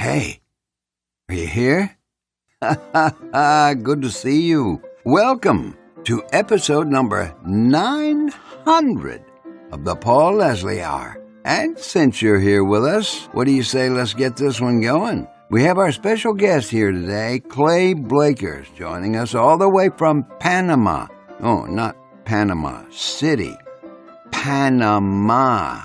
Hey, are you here? Good to see you. Welcome to episode number 900 of the Paul Leslie Hour. And since you're here with us, what do you say let's get this one going? We have our special guest here today, Clay Blakers, joining us all the way from Panama. Oh, not Panama City. Panama.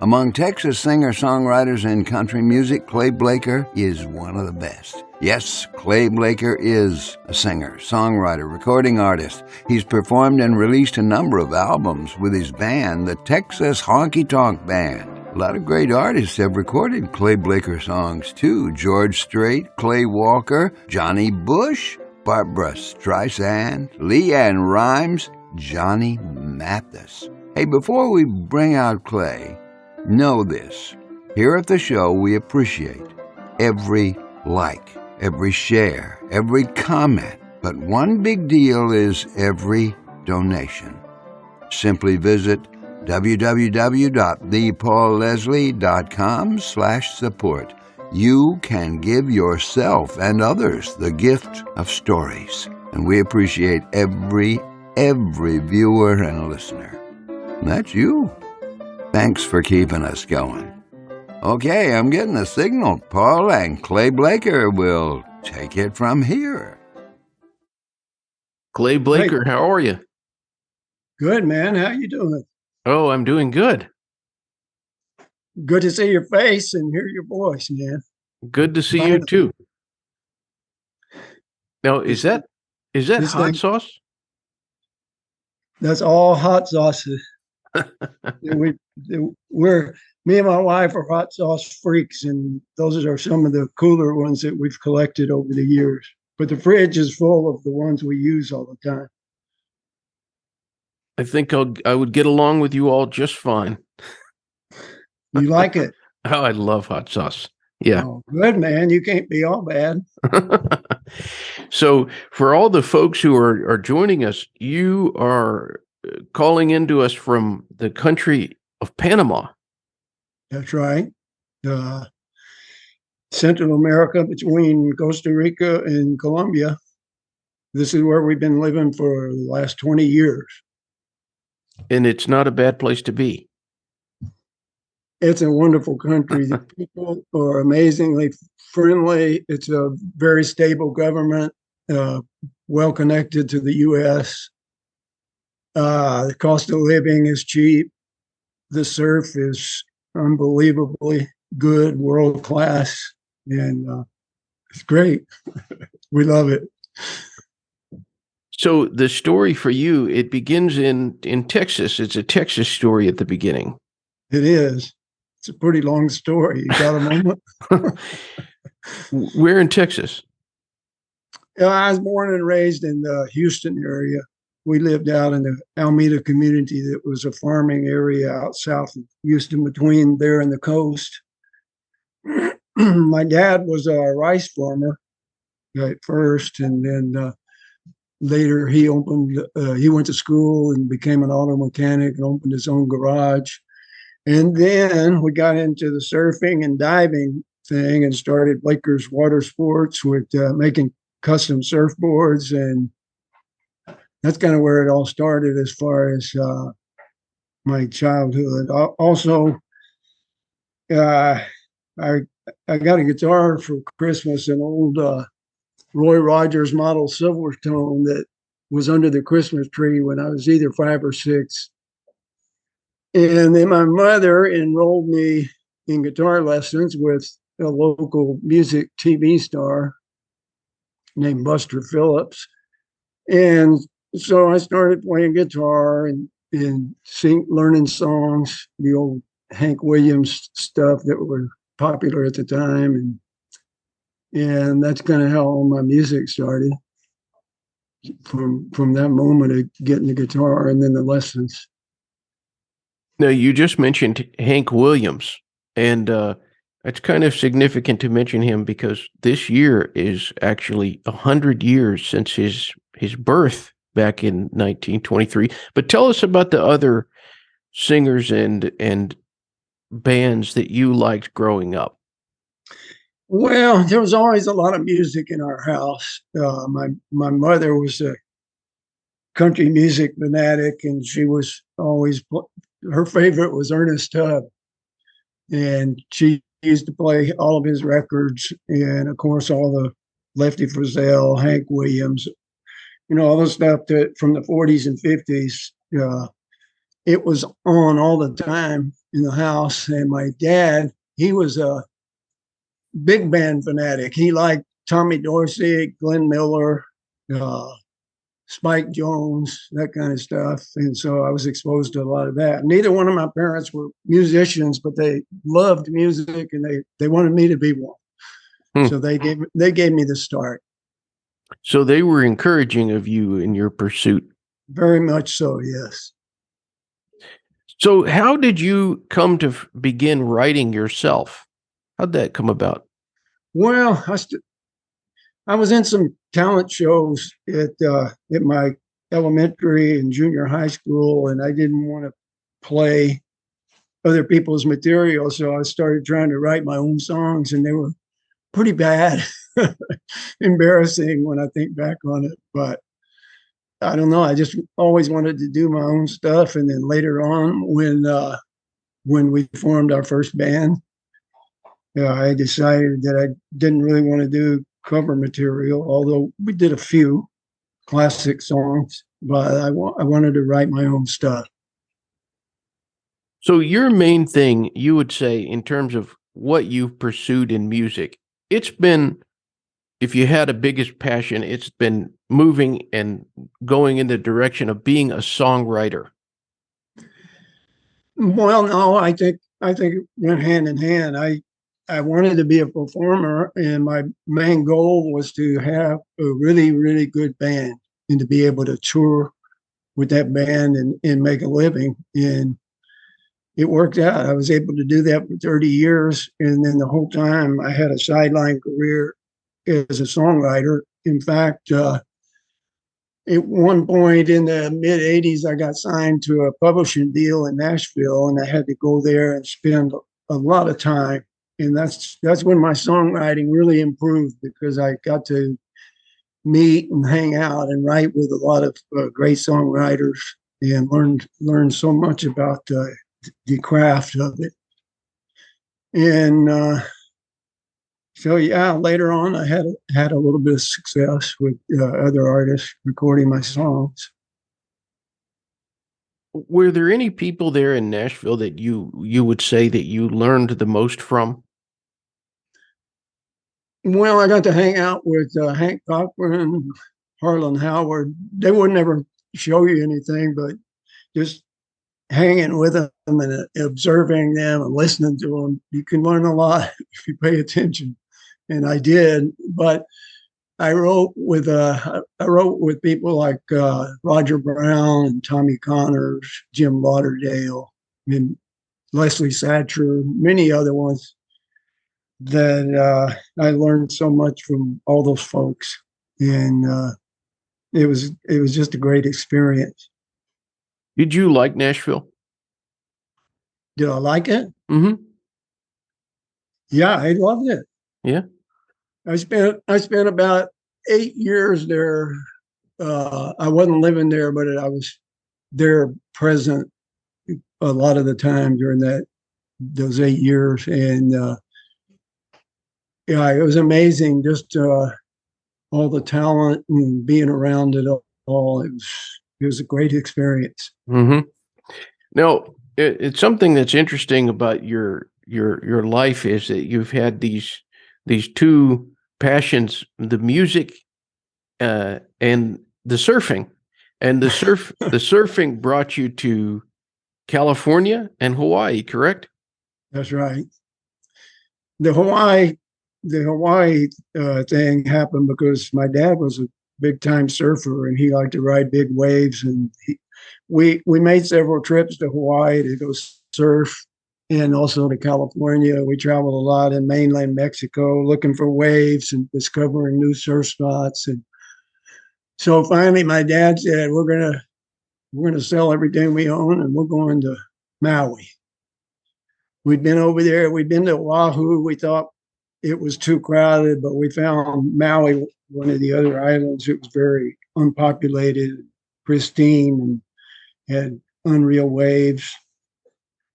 Among Texas singer-songwriters in country music, Clay Blaker is one of the best. Yes, Clay Blaker is a singer, songwriter, recording artist. He's performed and released a number of albums with his band, the Texas Honky-Tonk Band. A lot of great artists have recorded Clay Blaker songs too. George Strait, Clay Walker, Johnny Bush, Barbra Streisand, LeAnn Rimes, Johnny Mathis. Hey, before we bring out Clay, know this. Here at the show, we appreciate every like, every share, every comment. But one big deal is every donation. Simply visit www.thepaulleslie.com/support. You can give yourself and others the gift of stories. And we appreciate every viewer and listener. And that's you. Thanks for keeping us going. Okay, I'm getting a signal. Paul and Clay Blaker will take it from here. Clay Blaker, How are you? Good, man. How you doing? Oh, I'm doing good. Good to see your face and hear your voice, man. Good to see you too. Now, is that hot sauce? That's all hot sauces. Me and my wife are hot sauce freaks, and those are some of the cooler ones that we've collected over the years. But the fridge is full of the ones we use all the time. I think I would get along with you all just fine. You like it? Oh, I love hot sauce. Yeah. Oh, good, man. You can't be all bad. So for all the folks who are joining us, you are calling into us from the country of Panama. That's right. Central America, between Costa Rica and Colombia. This is where we've been living for the last 20 years. And it's not a bad place to be. It's a wonderful country. The people are amazingly friendly. It's a very stable government, well connected to the U.S. The cost of living is cheap. The surf is unbelievably good, world class, and it's great. We love it. So the story for you, it begins in Texas. It's a Texas story at the beginning. It is. It's a pretty long story. You got a moment? Where in Texas? I was born and raised in the Houston area. We lived out in the Alameda community that was a farming area out south of Houston, between there and the coast. My dad was a rice farmer at first, and then later he went to school and became an auto mechanic and opened his own garage. And then we got into the surfing and diving thing and started Blaker's Water Sports with making custom surfboards. And that's kind of where it all started as far as my childhood. Also, I got a guitar for Christmas, an old Roy Rogers model Silvertone that was under the Christmas tree when I was either 5 or 6. And then my mother enrolled me in guitar lessons with a local music TV star named Buster Phillips. And so I started playing guitar and learning songs, the old Hank Williams stuff that were popular at the time. And that's kind of how all my music started, from that moment of getting the guitar and then the lessons. Now, you just mentioned Hank Williams, and it's kind of significant to mention him because this year is actually 100 years since his birth back in 1923. But tell us about the other singers and bands that you liked growing up. Well, there was always a lot of music in our house. My mother was a country music fanatic, and she was always her favorite was Ernest Tubb, and she used to play all of his records, and of course all the Lefty Frizzell, Hank Williams, all the stuff that from the 40s and 50s. It was on all the time in the house, and my dad, he was a big band fanatic. He liked Tommy Dorsey, Glenn Miller, uh, Spike Jones, that kind of stuff. And so I was exposed to a lot of that. Neither one of my parents were musicians, but they loved music and they wanted me to be one. So they gave me the start. So they were encouraging of you in your pursuit. Very much so, yes. So how did you come to begin writing yourself? How'd that come about? Well, I was in some talent shows at my elementary and junior high school, and I didn't want to play other people's material, so I started trying to write my own songs, and they were pretty bad, embarrassing when I think back on it. But I don't know. I just always wanted to do my own stuff, and then later on, when we formed our first band, I decided that I didn't really want to do cover material, although we did a few classic songs, but I wanted to write my own stuff. So your main thing, you would say, in terms of what you've pursued in music, it's been, if you had a biggest passion, it's been moving and going in the direction of being a songwriter. Well, no, I think it went hand in hand. I wanted to be a performer, and my main goal was to have a really, really good band and to be able to tour with that band and make a living. And it worked out. I was able to do that for 30 years. And then the whole time I had a sideline career as a songwriter. In fact, at one point in the mid 80s, I got signed to a publishing deal in Nashville, and I had to go there and spend a lot of time. And that's when my songwriting really improved, because I got to meet and hang out and write with a lot of great songwriters and learned so much about the craft of it. And so, yeah, later on, I had a little bit of success with other artists recording my songs. Were there any people there in Nashville that you would say that you learned the most from? Well, I got to hang out with Hank Cochran, Harlan Howard. They would never show you anything, but just hanging with them and observing them and listening to them, you can learn a lot if you pay attention. And I did. But I wrote with people like Roger Brown and Tommy Connors, Jim Lauderdale, and Leslie Satcher, many other ones that I learned so much from all those folks, and it was just a great experience. Did you like Nashville? Did I like it? Mm-hmm. Yeah, I loved it. Yeah, I spent about 8 years there. I wasn't living there, but I was there present a lot of the time during those 8 years, and yeah, it was amazing. Just all the talent and being around it all. It was a great experience. Mm-hmm. Now, it's something that's interesting about your life is that you've had these two passions: the music and the surfing. And the surfing brought you to California and Hawaii, correct? That's right. The Hawaii thing happened because my dad was a big time surfer, and he liked to ride big waves. And we made several trips to Hawaii to go surf, and also to California. We traveled a lot in mainland Mexico looking for waves and discovering new surf spots. And so finally my dad said, we're gonna sell everything we own, and we're going to Maui. We'd been over there, we'd been to Oahu. We thought it was too crowded, but we found Maui, one of the other islands. It was very unpopulated, pristine, and had unreal waves.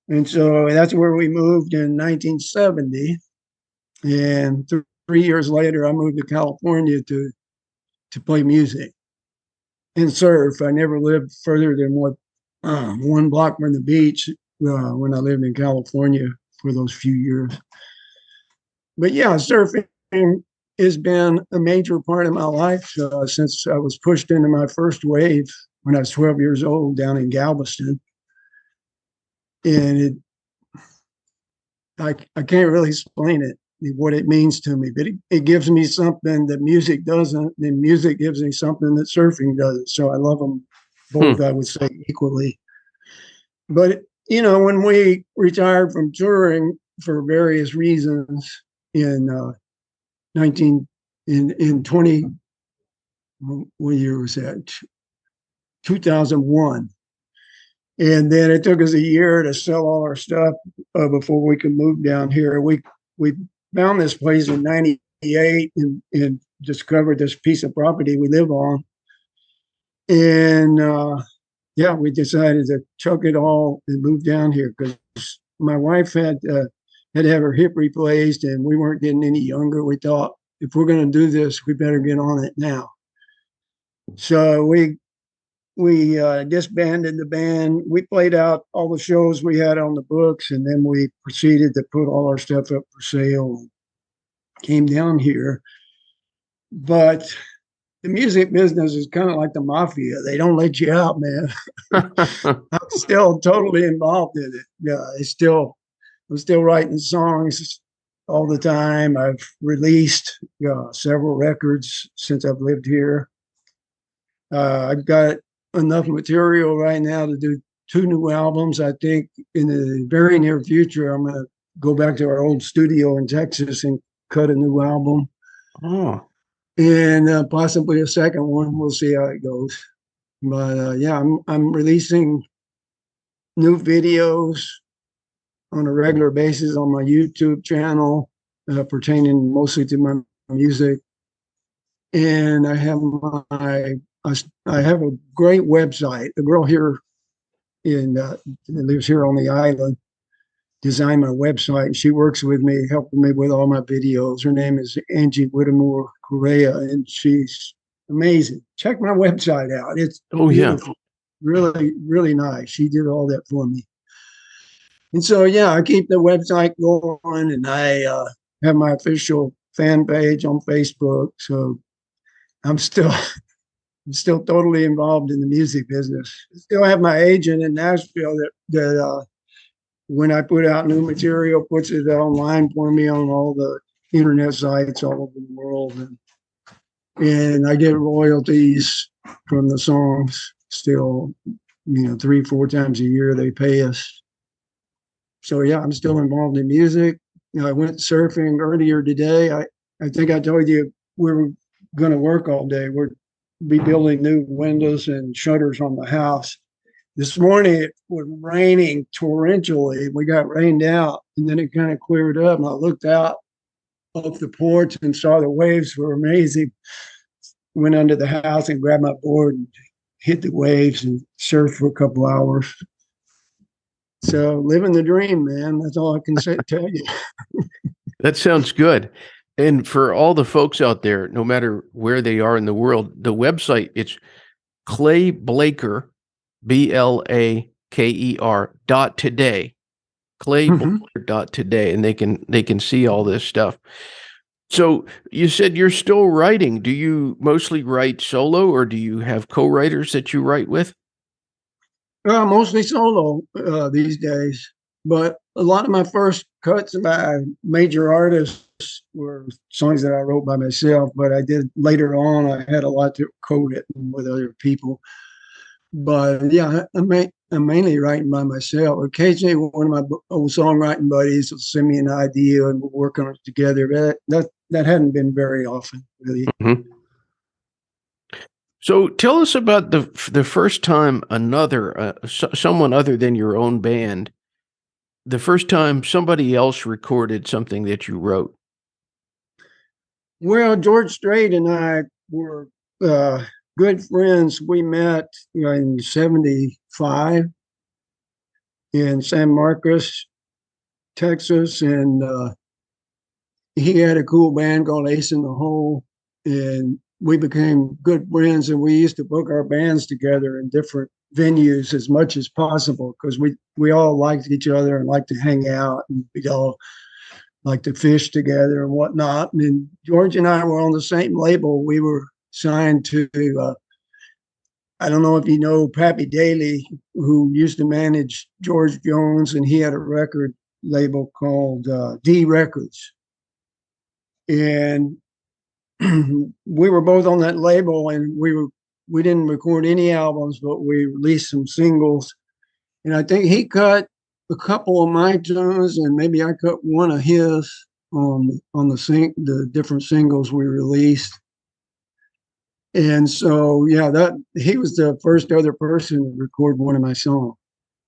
And so that's where we moved in 1970. And 3 years later, I moved to California to play music and surf. I never lived further than 1 block from the beach when I lived in California for those few years. But yeah, surfing has been a major part of my life since I was pushed into my first wave when I was 12 years old down in Galveston. And I can't really explain it, what it means to me, but it gives me something that music doesn't, and music gives me something that surfing doesn't. So I love them both, I would say, equally. But, when we retired from touring for various reasons in 20, what year was that? 2001. And then it took us a year to sell all our stuff before we could move down here. We found this place in 98 and discovered this piece of property we live on. And we decided to chuck it all and move down here because my wife had to have her hip replaced and we weren't getting any younger. We thought, if we're going to do this, we better get on it now. So we disbanded the band. We played out all the shows we had on the books, and then we proceeded to put all our stuff up for sale. Came down here. But the music business is kind of like the mafia. They don't let you out, man. I'm still totally involved in it. Yeah, I'm still writing songs all the time. I've released several records since I've lived here. I've got enough material right now to do 2 new albums. I think in the very near future, I'm going to go back to our old studio in Texas and cut a new album. Oh. And possibly a second one. We'll see how it goes. But I'm releasing new videos on a regular basis on my YouTube channel, pertaining mostly to my music. And I have a great website. A girl here that lives here on the island designed my website, and she works with me, helping me with all my videos. Her name is Angie Whittemore Correa, and she's amazing. Check my website out. It's beautiful. Really, really nice. She did all that for me. And so, I keep the website going, and I have my official fan page on Facebook. So I'm still totally involved in the music business. I still have my agent in Nashville that when I put out new material, puts it online for me on all the internet sites all over the world. And I get royalties from the songs still, 3-4 times a year they pay us. So I'm still involved in music. I went surfing earlier today. I think I told you we were going to work all day. We're be building new windows and shutters on the house. This morning it was raining torrentially. We got rained out, and then it kind of cleared up. And I looked out off the porch and saw the waves were amazing. Went under the house and grabbed my board and hit the waves and surfed for a couple hours. So living the dream, man. That's all I can tell you. That sounds good. And for all the folks out there, no matter where they are in the world, the website, it's Clay Blaker, BLAKER.today, clayblaker.today, and they can see all this stuff. So you said you're still writing. Do you mostly write solo, or do you have co-writers that you write with? Mostly solo these days, but a lot of my first cuts by major artists were songs that I wrote by myself, but I did later on. I had a lot to co-written with other people. But I'm mainly writing by myself. Occasionally, one of my old songwriting buddies will send me an idea and we'll work on it together. But that hadn't been very often, really. Mm-hmm. So tell us about the first time someone other than your own band, the first time somebody else recorded something that you wrote. Well, George Strait and I were good friends. We met in '75 in San Marcos, Texas, and he had a cool band called Ace in the Hole, and we became good friends. And we used to book our bands together in different venues as much as possible because we all liked each other and liked to hang out, and we all like to fish together and whatnot. And George and I were on the same label. We were signed to, I don't know if you know Pappy Daly, who used to manage George Jones, and he had a record label called D Records. And we were both on that label, and we didn't record any albums, but we released some singles. And I think he cut a couple of my tunes, and maybe I cut one of his on the different singles we released. And so, yeah, that he was the first other person to record one of my songs,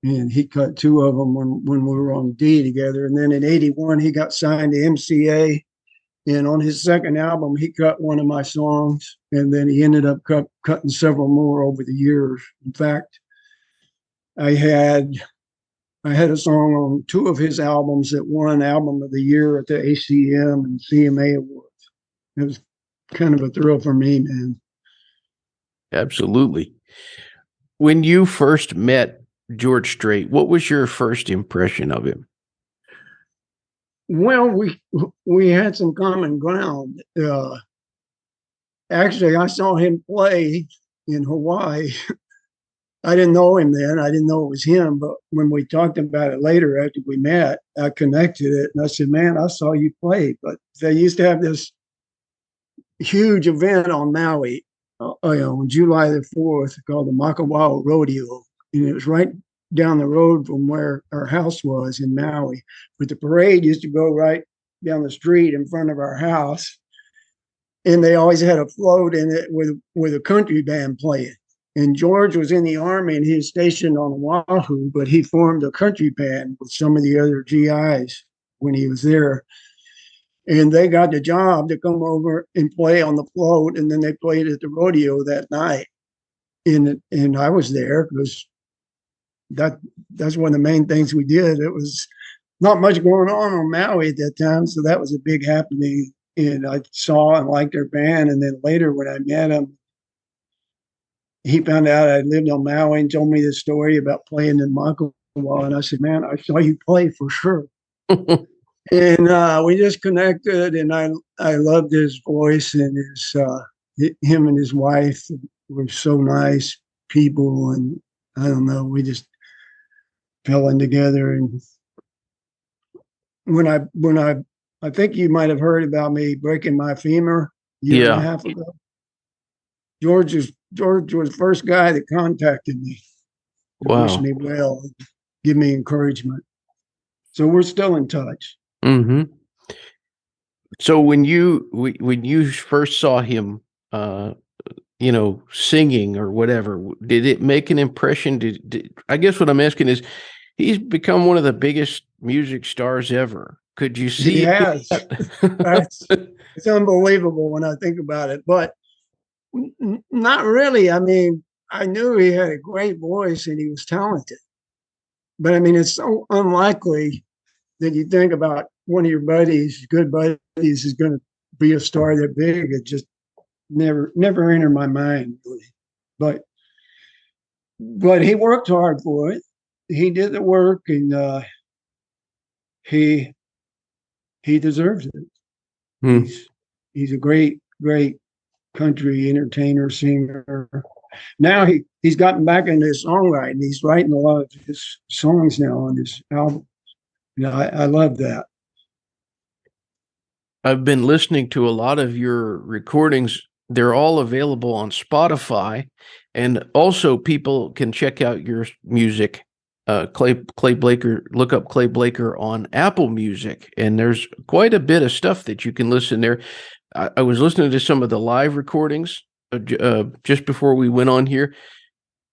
and he cut two of them when we were on D together. And then in '81, he got signed to MCA, and on his second album, he cut one of my songs, and then he ended up cutting several more over the years. In fact, I had a song on two of his albums that won Album of the Year at the ACM and CMA Awards. It was kind of a thrill for me, man. Absolutely. When you first met George Strait, what was your first impression of him? Well, we had some common ground. Actually, I saw him play in Hawaii. I didn't know him then. I didn't know it was him. But when we talked about it later after we met, I connected it. And I said, man, I saw you play. But they used to have this huge event on Maui on July the 4th called the Makawao Rodeo. And it was right down the road from where our house was in Maui. But the parade used to go right down the street in front of our house. And they always had a float in it with a country band playing. And George was in the Army and he was stationed on Oahu, but he formed a country band with some of the other GIs when he was there. And they got the job to come over and play on the float, and then they played at the rodeo that night. And I was there because that's one of the main things we did. It was not much going on Maui at that time, so that was a big happening. And I saw and liked their band. And then later when I met him, he found out I lived on Maui and told me this story about playing in Makawao. And I said, man, I saw you play for sure. And we just connected, and I loved his voice, and him and his wife were so nice people. And I don't know, we just fell in together. And when I think you might have heard about me breaking my femur a year and a half ago. George was the first guy that contacted me to wish me well, and give me encouragement. So we're still in touch. Mm-hmm. So when you first saw him, singing or whatever, did it make an impression? I guess what I'm asking is, he's become one of the biggest music stars ever. Could you see? He has. It's unbelievable when I think about it, but not really. I mean, I knew he had a great voice and he was talented, but I mean, it's so unlikely that you think about one of your good buddies, is going to be a star that big. It just never entered my mind, really. But he worked hard for it. He did the work, and he deserves it. He's a great country entertainer, singer. Now he's gotten back into his songwriting. He's writing a lot of his songs now on his album. I love that. I've been listening to a lot of your recordings. They're all available on Spotify, and also people can check out your music. Clay Blaker, look up Clay Blaker on Apple Music, and there's quite a bit of stuff that you can listen there. I was listening to some of the live recordings just before we went on here.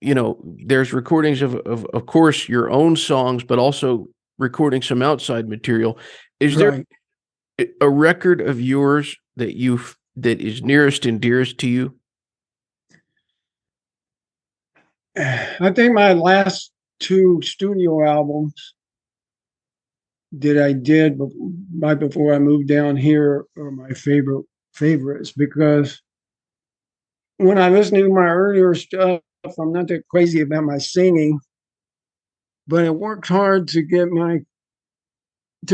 There's recordings of course, your own songs, but also recording some outside material. Is there a record of yours that is nearest and dearest to you? I think my last two studio albums that I did right before I moved down here are my favorites, because when I listen to my earlier stuff, I'm not that crazy about my singing, but I worked hard to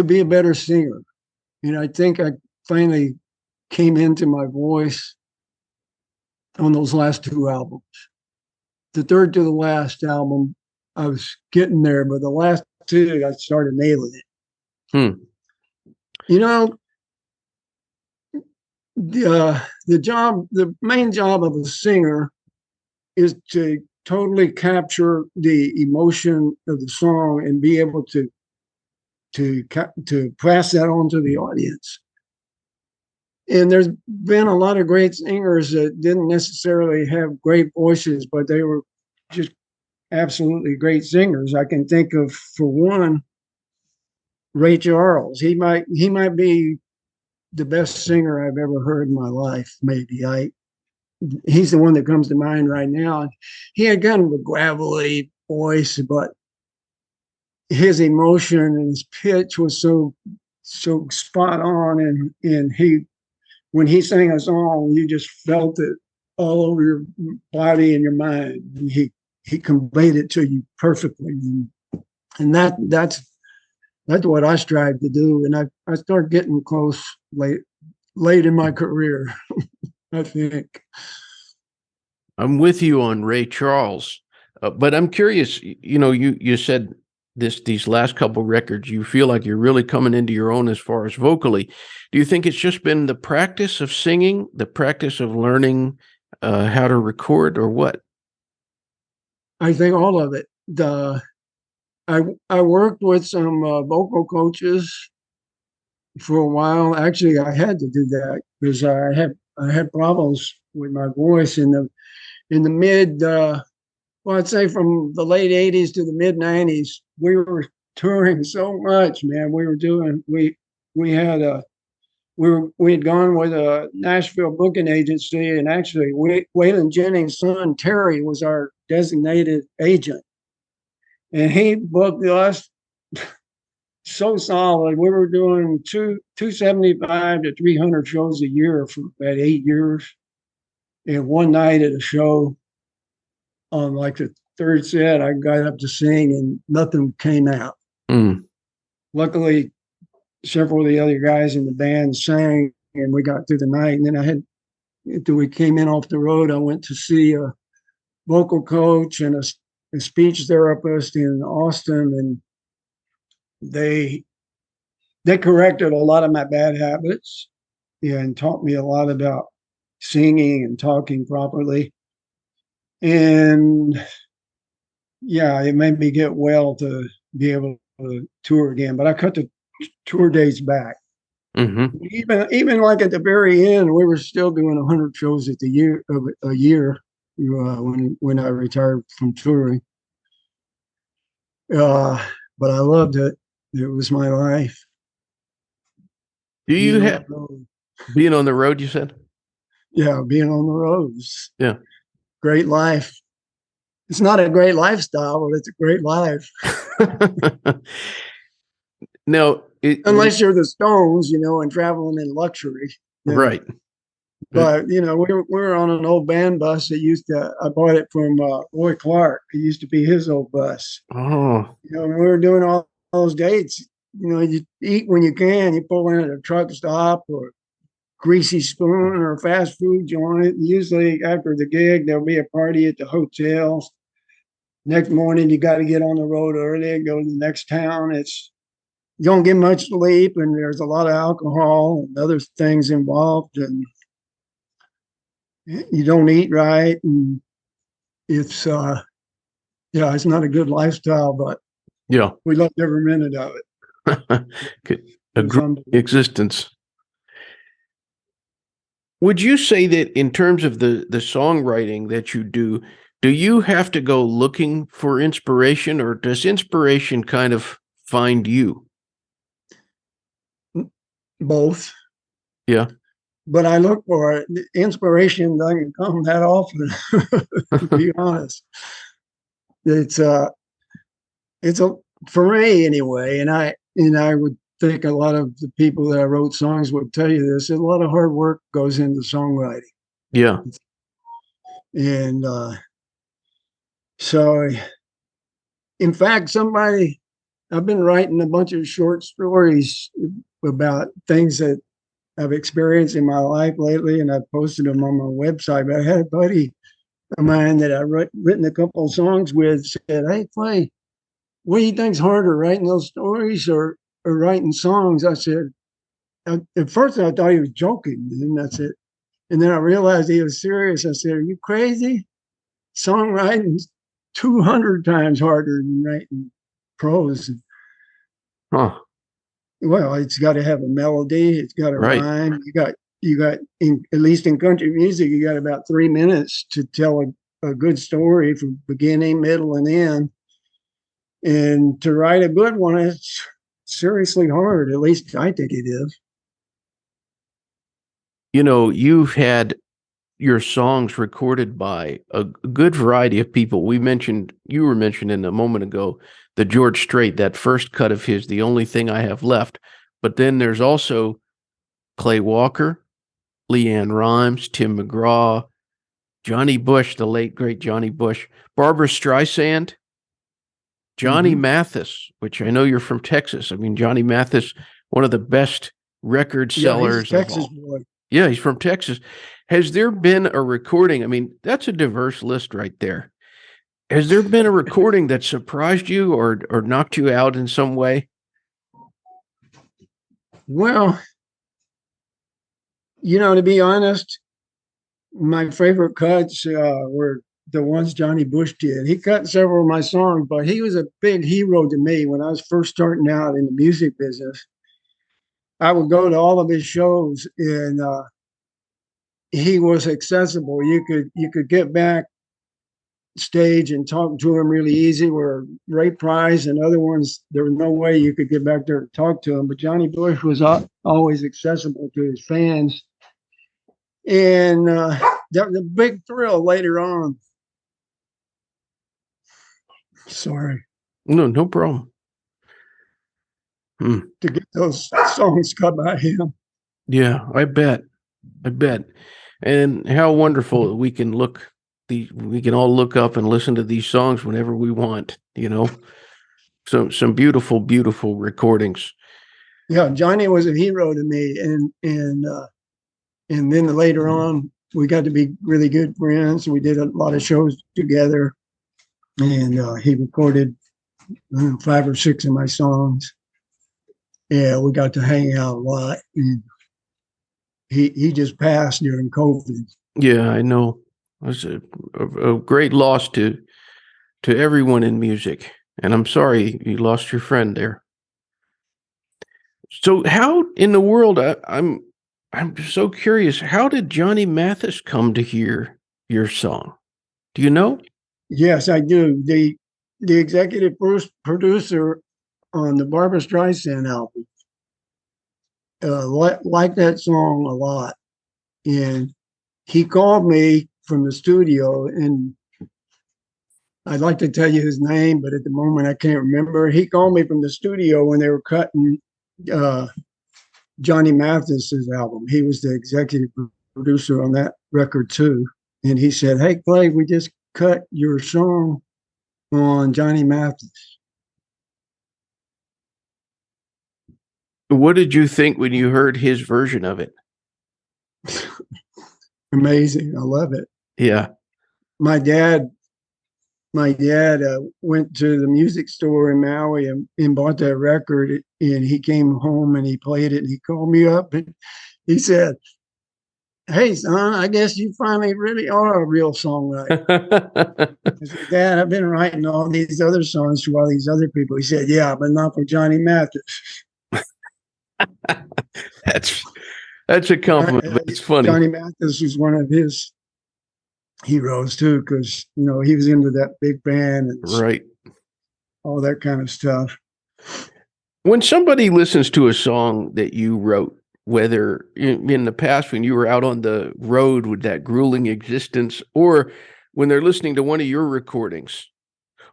be a better singer. And I think I finally came into my voice on those last two albums. The third to the last album, I was getting there, but the last two, I started nailing it. You know, the main job of a singer is to totally capture the emotion of the song and be able to pass that on to the audience. And there's been a lot of great singers that didn't necessarily have great voices, but they were just absolutely great singers. I can think of, for one, Ray Charles. He might be the best singer I've ever heard in my life. Maybe he's the one that comes to mind right now. He had kind of a gravelly voice, but his emotion and his pitch was so spot on, and when he sang a song, you just felt it all over your body and your mind. And he conveyed it to you perfectly, and that's what I strive to do. And I started getting close late in my career. I think. I'm with you on Ray Charles, but I'm curious. You said these last couple records, you feel like you're really coming into your own as far as vocally. Do you think it's just been the practice of singing, the practice of learning how to record, or what? I think all of it. I worked with some vocal coaches for a while. Actually, I had to do that because I had problems with my voice in the mid. I'd say from the late '80s to the mid '90s, we were touring so much, man. We had gone with a Nashville booking agency, and actually, Waylon Jennings' son Terry was our designated agent, and he booked us so solid. We were doing 275 to 300 shows a year for about 8 years. And one night at a show, on like the third set, I got up to sing and nothing came out. Luckily, several of the other guys in the band sang, and we got through the night. And then after we came in off the road, I went to see a vocal coach and a speech therapist in Austin, and they corrected a lot of my bad habits, and taught me a lot about singing and talking properly. And yeah, it made me get well to be able to tour again. But I cut the tour dates back. Mm-hmm. Even like at the very end, we were still doing 100 shows a year when I retired from touring. But I loved it. It was my life. Do you have being on the road, you said? Yeah, being on the roads. Yeah. Great life. It's not a great lifestyle, but it's a great life. Now, unless you're the Stones, and traveling in luxury. Right. But, we were on an old band bus that I bought it from Roy Clark. It used to be his old bus. Oh. We were doing all those dates. You eat when you can. You pull in at a truck stop or Greasy Spoon or a fast food joint. Usually after the gig, there'll be a party at the hotels. Next morning, you got to get on the road early and go to the next town. You don't get much sleep, and there's a lot of alcohol and other things involved, and you don't eat right, and it's it's not a good lifestyle, but yeah, we loved every minute of it. A great existence. Would you say that in terms of the songwriting that you do you have to go looking for inspiration, or does inspiration kind of find you? Both. Yeah. but I look for it. The inspiration doesn't come that often, to be honest. It's a for me anyway, and I would think a lot of the people that I wrote songs would tell you this. A lot of hard work goes into songwriting, Yeah. and so in fact, I've been writing a bunch of short stories about things that I've experienced in my life lately, and I've posted them on my website. But I had a buddy of mine that I written a couple of songs with said, "Hey, Clay, what do you think's harder, writing those stories or writing songs?" I said, at first I thought he was joking, and that's it. And then I realized he was serious. I said, "Are you crazy? Songwriting's 200 times harder than writing prose." Huh. Well, it's got to have a melody. It's got to Right. rhyme. You got at least in country music, you got about 3 minutes to tell a good story from beginning, middle, and end. And to write a good one, it's seriously hard. At least I think it is. You know, you've had your songs recorded by a good variety of people. You were mentioning a moment ago, the George Strait, that first cut of his, The Only Thing I Have Left. But then there's also Clay Walker, LeAnn Rimes, Tim McGraw, Johnny Bush, the late, great Johnny Bush, Barbra Streisand, Johnny Mathis, which I know you're from Texas. I mean, Johnny Mathis, one of the best record sellers. He's a Texas boy. Yeah, he's from Texas. Has there been a recording? I mean, that's a diverse list right there. Has there been a recording that surprised you or knocked you out in some way? Well, to be honest, my favorite cuts were the ones Johnny Bush did. He cut several of my songs, but he was a big hero to me when I was first starting out in the music business. I would go to all of his shows, and he was accessible. You could get backstage and talk to him really easy. Where Ray Price and other ones, there was no way you could get back there to talk to him. But Johnny Bush was always accessible to his fans, and that was a big thrill later on. Sorry. No problem. To get those songs cut by him. Yeah, I bet. And how wonderful we can all look up and listen to these songs whenever we want, some beautiful, beautiful recordings. Yeah, Johnny was a hero to me, and then later on we got to be really good friends. We did a lot of shows together, and he recorded 5 or 6 of my songs. Yeah, we got to hang out a lot. And he just passed during COVID. Yeah, I know. It was a great loss to everyone in music, and I'm sorry you lost your friend there. So, how in the world? I'm so curious. How did Johnny Mathis come to hear your song? Do you know? Yes, I do. The executive producer on the Barbra Streisand album liked that song a lot, and he called me from the studio, and I'd like to tell you his name, but at the moment I can't remember. He called me from the studio when they were cutting Johnny Mathis's album. He was the executive producer on that record too, and he said, "Hey, Clay, we just cut your song on Johnny Mathis." What did you think when you heard his version of it? Amazing. I love it. Yeah. My dad went to the music store in Maui and bought that record, and he came home and he played it, and he called me up and he said, "Hey, son, I guess you finally really are a real songwriter." I said, "Dad, I've been writing all these other songs for all these other people." He said, "Yeah, but not for Johnny Mathis." That's a compliment, but it's funny. Johnny Mathis was one of his heroes too, because he was into that big band and right, all that kind of stuff. When somebody listens to a song that you wrote, whether in the past when you were out on the road with that grueling existence, or when they're listening to one of your recordings,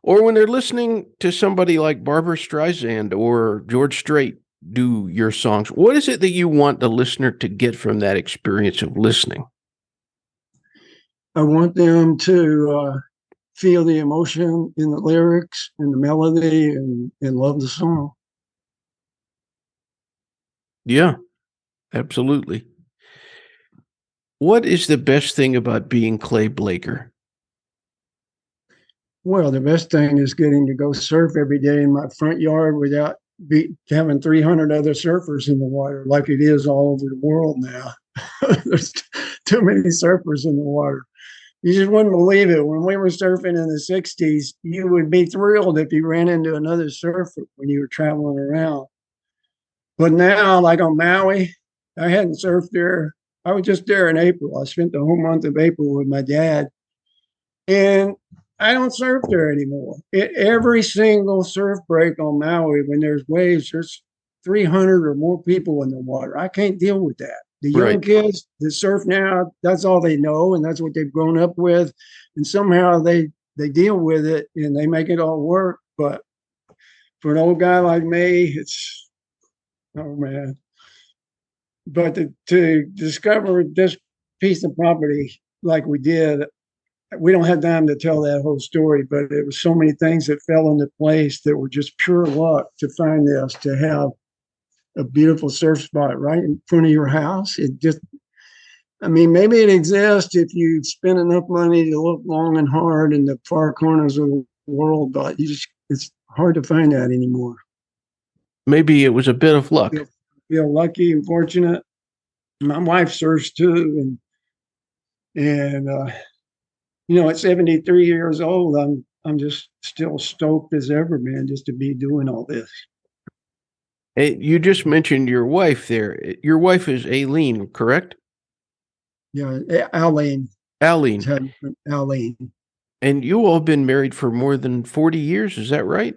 or when they're listening to somebody like Barbra Streisand or George Strait do your songs? What is it that you want the listener to get from that experience of listening? I want them to feel the emotion in the lyrics and the melody and love the song. Yeah, absolutely. What is the best thing about being Clay Blaker? Well, the best thing is getting to go surf every day in my front yard without having 300 other surfers in the water like it is all over the world now. There's too many surfers in the water. You just wouldn't believe it. When we were surfing in the 60s, you would be thrilled if you ran into another surfer when you were traveling around. But now, like on Maui, I hadn't surfed there. I was just there in April. I spent the whole month of April with my dad. And I don't surf there anymore. Every single surf break on Maui, when there's waves, there's 300 or more people in the water. I can't deal with that. The young kids that surf now, that's all they know, and that's what they've grown up with. And somehow they deal with it and they make it all work. But for an old guy like me, it's, oh man. But to discover this piece of property like we did, we don't have time to tell that whole story, but it was so many things that fell into place that were just pure luck to find this, to have a beautiful surf spot right in front of your house. It just, I mean, maybe it exists if you spend enough money to look long and hard in the far corners of the world, but it's hard to find that anymore. Maybe it was a bit of luck. Feel lucky and fortunate. My wife surfs too, and you know, at 73 years old, I'm just still stoked as ever, man, just to be doing all this. Hey, you just mentioned your wife there. Your wife is Aileen, correct? Yeah, Aileen. Aileen. And you all have been married for more than 40 years, is that right?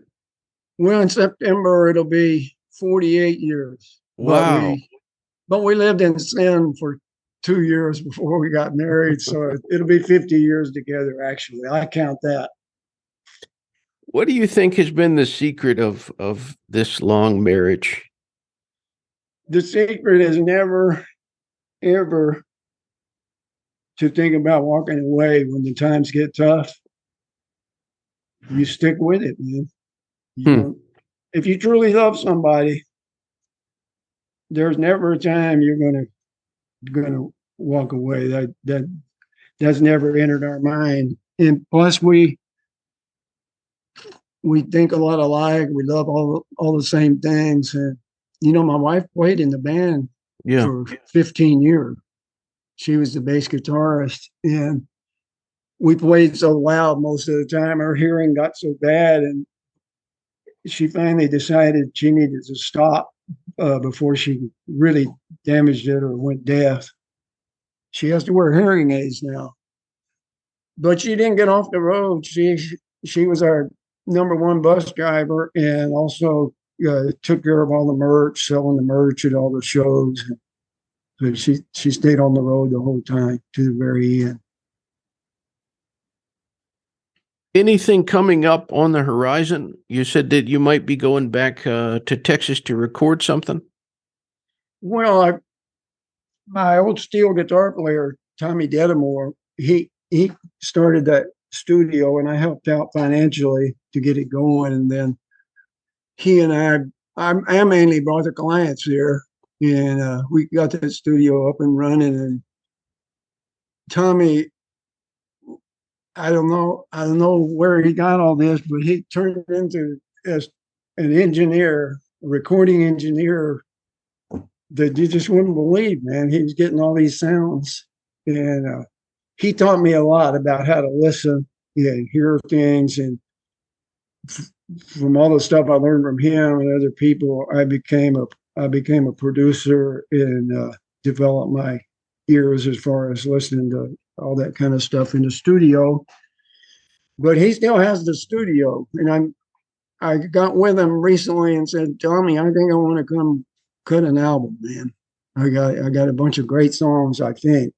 Well, in September, it'll be 48 years. Wow. But we lived in sin for 2 years before we got married, so it'll be 50 years together, actually. I count that. What do you think has been the secret of this long marriage? The secret is never, ever to think about walking away when the times get tough. You stick with it, man. If you truly love somebody, there's never a time you're gonna walk away. That's never entered our mind. And plus, we think a lot alike. We love all the same things. And you know, my wife played in the band for 15 years. She was the bass guitarist, and we played so loud most of the time. Her hearing got so bad, and she finally decided she needed to stop before she really damaged it or went deaf. She has to wear hearing aids now. But she didn't get off the road. She was our #1 bus driver, and also took care of all the merch, selling the merch at all the shows. So she stayed on the road the whole time to the very end. Anything coming up on the horizon? You said that you might be going back to Texas to record something. Well, my old steel guitar player, Tommy Dedamore, he started that studio, and I helped out financially to get it going. And then he and I mainly brought the clients there, and we got that studio up and running. And Tommy, I don't know where he got all this, but he turned into as an engineer, a recording engineer, that you just wouldn't believe, man. He was getting all these sounds, and he taught me a lot about how to listen, hear things, and from all the stuff I learned from him and other people, I became a producer and developed my ears as far as listening to all that kind of stuff in the studio. But he still has the studio, and I got with him recently and said, "Tommy, I think I want to come cut an album, man." I got a bunch of great songs, I think,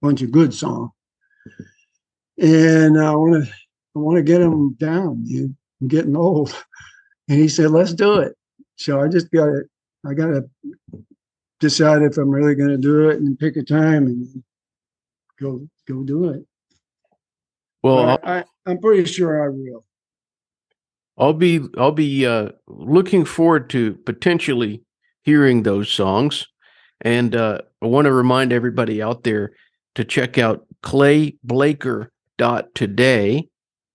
bunch of good songs, and I want to get them down. I'm getting old, and he said, "Let's do it." So I got to decide if I'm really going to do it and pick a time and go do it. Well, I'm pretty sure I will. I'll be looking forward to potentially hearing those songs. And I want to remind everybody out there to check out clayblaker.today,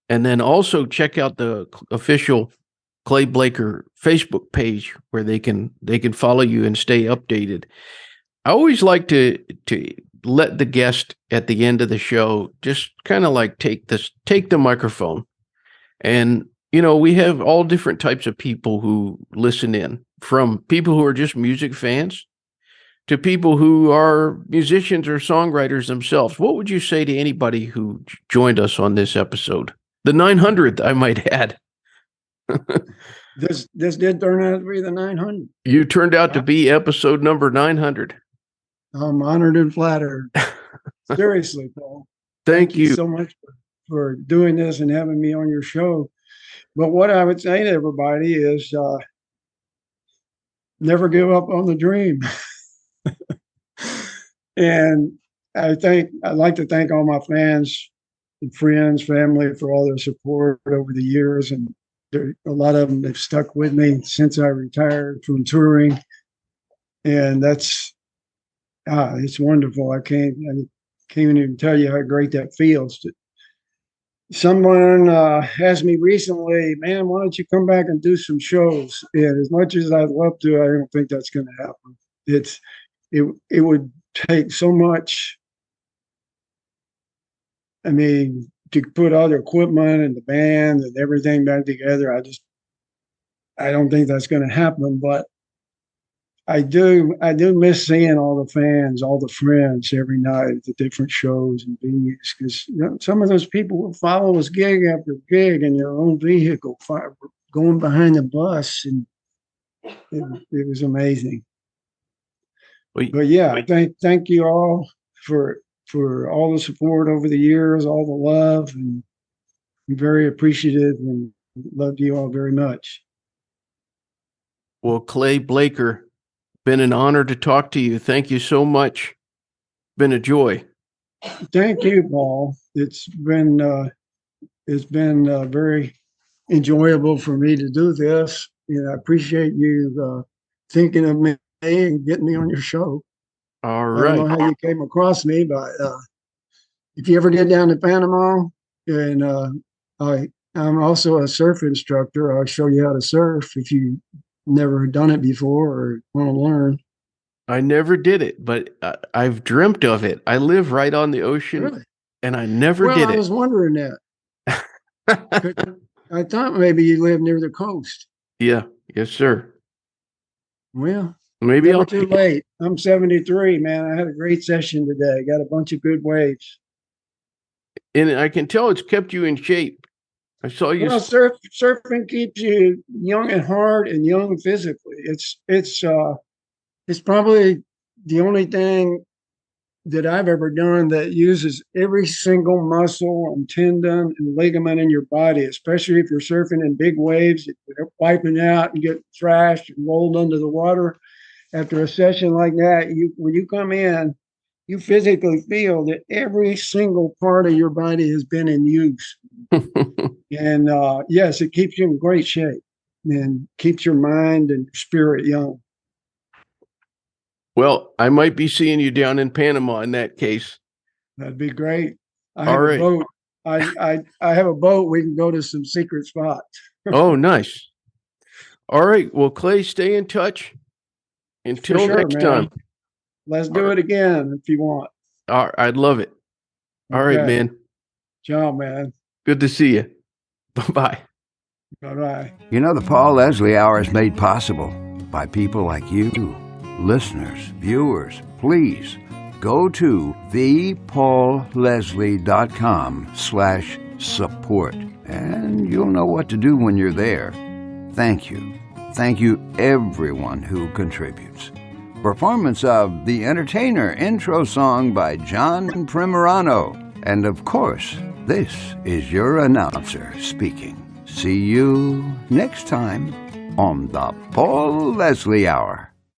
and then also check out the official Clay Blaker Facebook page where they can follow you and stay updated. I always like to let the guest at the end of the show just kind of like take the microphone. And we have all different types of people who listen in, from people who are just music fans to people who are musicians or songwriters themselves. What would you say to anybody who joined us on this episode? The 900th, I might add. This did turn out to be the 900. You turned out to be episode number 900. I'm honored and flattered. Seriously, Paul. Thank you so much for doing this and having me on your show. But what I would say to everybody is never give up on the dream. And I'd like to thank all my fans and friends, family for all their support over the years. And a lot of them have stuck with me since I retired from touring. And that's, it's wonderful. I can't even tell you how great that feels. Someone asked me recently, man, why don't you come back and do some shows? And as much as I'd love to, I don't think that's going to happen. It would take so much. I mean, to put all the equipment and the band and everything back together, I don't think that's going to happen. But I do miss seeing all the fans, all the friends every night at the different shows and venues, because some of those people will follow us gig after gig in their own vehicle, going behind the bus, and it was amazing. But yeah, thank you all for all the support over the years, all the love, and I'm very appreciative and love you all very much. Well, Clay Blaker, been an honor to talk to you. Thank you so much. Been a joy. Thank you, Paul. It's been very enjoyable for me to do this, and I appreciate you thinking of me and getting me on your show. All right. I don't know how you came across me, but if you ever get down to Panama, and I'm also a surf instructor, I'll show you how to surf if you never done it before or want to learn. I never did it, but I've dreamt of it. I live right on the ocean, really? And I never did it. I was wondering that. I thought maybe you live near the coast. Yeah. Yes, sir. Well, maybe I'll too late. I'm 73, man. I had a great session today. Got a bunch of good waves. And I can tell it's kept you in shape. I saw you. Well, surfing keeps you young at heart and young physically. It's probably the only thing that I've ever done that uses every single muscle and tendon and ligament in your body, especially if you're surfing in big waves, you're wiping out and get thrashed and rolled under the water. After a session like that, when you come in, you physically feel that every single part of your body has been in use. And yes, it keeps you in great shape and keeps your mind and spirit young. Well, I might be seeing you down in Panama in that case. That'd be great. I have a boat. I have a boat. We can go to some secret spots. Oh, nice. All right. Well, Clay, stay in touch. Until next time. Let's do it again if you want. All right, I'd love it. All right, man. Ciao, man. Good to see you. Bye-bye. Bye-bye. You know, the Paul Leslie Hour is made possible by people like you, listeners, viewers. Please go to thepaulleslie.com/support, and you'll know what to do when you're there. Thank you. Thank you, everyone who contributes. performance of The Entertainer intro song by John Primorano. And of course, this is your announcer speaking. See you next time on the Paul Leslie Hour.